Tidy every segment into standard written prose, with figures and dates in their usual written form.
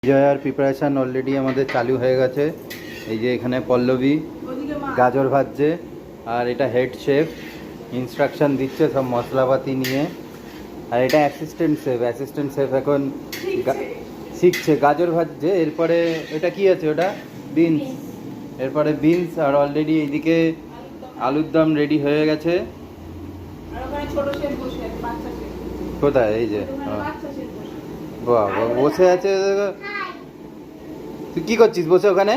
বিজয়ার preparation already আমাদের চালু হয়ে গেছে। এই যে এখানে পল্লবী গাজর ভাজছে, আর এটা হেড শেফ ইনস্ট্রাকশন দিচ্ছে সব মশলাপাতি নিয়ে। আর এটা অ্যাসিস্ট্যান্ট শেফ এখন শিখছে, গাজর ভাজছে। এরপরে এটা কি আছে, ওটা বিনস, এরপরে বিনস। আর অলরেডি এইদিকে আলুর দম রেডি হয়ে গেছে। কোথায়? এই যে বাবা বসে আছে। তুই কি করছিস বসে ওখানে?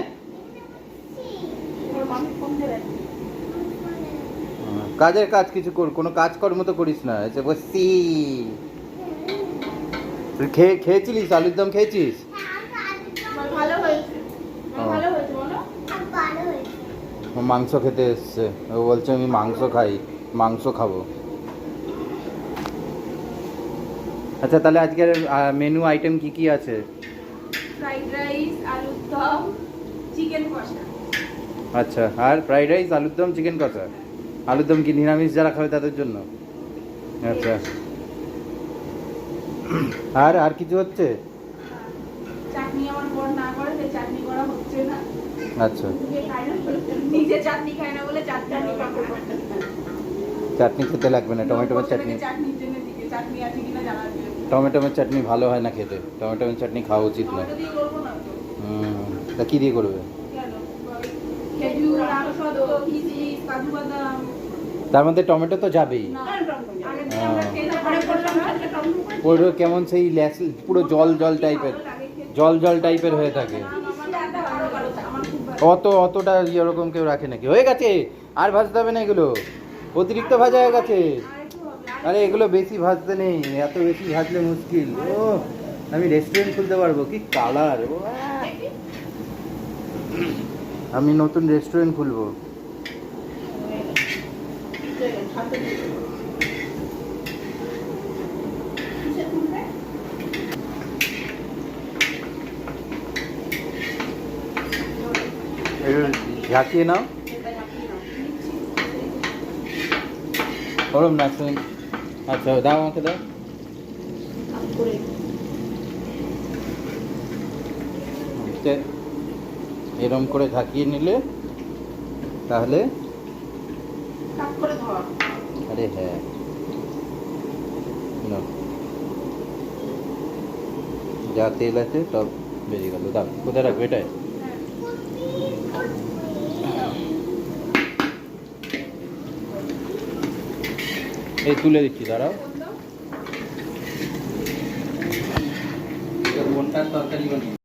কাজের কাজ কিছু কর, কোনো কাজকর্ম তো করিস না, এসে বসছি। তুই খেয়েছিলিস আলুর দম খেয়েছিস? মাংস খেতে এসছে, ও বলছে আমি মাংস খাই, মাংস খাবো। আচ্ছা তাহলে আজকের মেনু আইটেম কি কি আছে? ফ্রাইড রাইস, আলুর দম, চিকেন কষা। আচ্ছা, আর ফ্রাইড রাইস, আলুর দম, চিকেন কষা। আলুর দম কি নিরামিষ যারা খাবে তাদের জন্য? আচ্ছা, আর আর কিছু হচ্ছে? চাটনি আমার বর না করে, তাই চাটনি করা হচ্ছে না। আচ্ছা, নিজে চাটনি খায় না বলে চাটনি পাপড়। চাটনি খেতে লাগবে না, টমেটোর চাটনি। চাটনির জন্য দিকে চাটনি আছে কিনা জানাবে। টমেটোর চাটনি ভালো হয় না খেতে, টমেটোর চাটনি খাওয়া উচিত না। টমেটো দিয়ে করব না তো। তা কি দিয়ে করবে? খেজুর, আমসত্ব, কিশমিশ, কাজু বাদাম। তার মধ্যে টমেটো তো যাবেই। পুরো কেমন সেই পুরো জল জল টাইপের হয়ে থাকে। অতটা এরকম কেউ রাখে নাকি? হয়ে গেছে, আর ভাজতে হবে না, এগুলো অতিরিক্ত ভাজা হয়ে গেছে। আরে এগুলো বেশি ভাজতে নেই, এত বেশি ভাজলে মুশকিল। ও আমি রেস্টুরেন্ট খুলতে পারবো, কি কালার! ও আমি নতুন রেস্টুরেন্ট খুলবো। ঝাঁকিয়ে নাও, ওরম না। আচ্ছা দাও, আমাকে দাও। এরম করে ঝাঁকিয়ে নিলে তাহলে, আরে হ্যাঁ, যা তেল আছে সব বেরিয়ে গেল। দাও, কোথায় রাখবে? এটাই এই তুলে দিচ্ছি, দাঁড়াও। কোনটার তরকারি বানিয়ে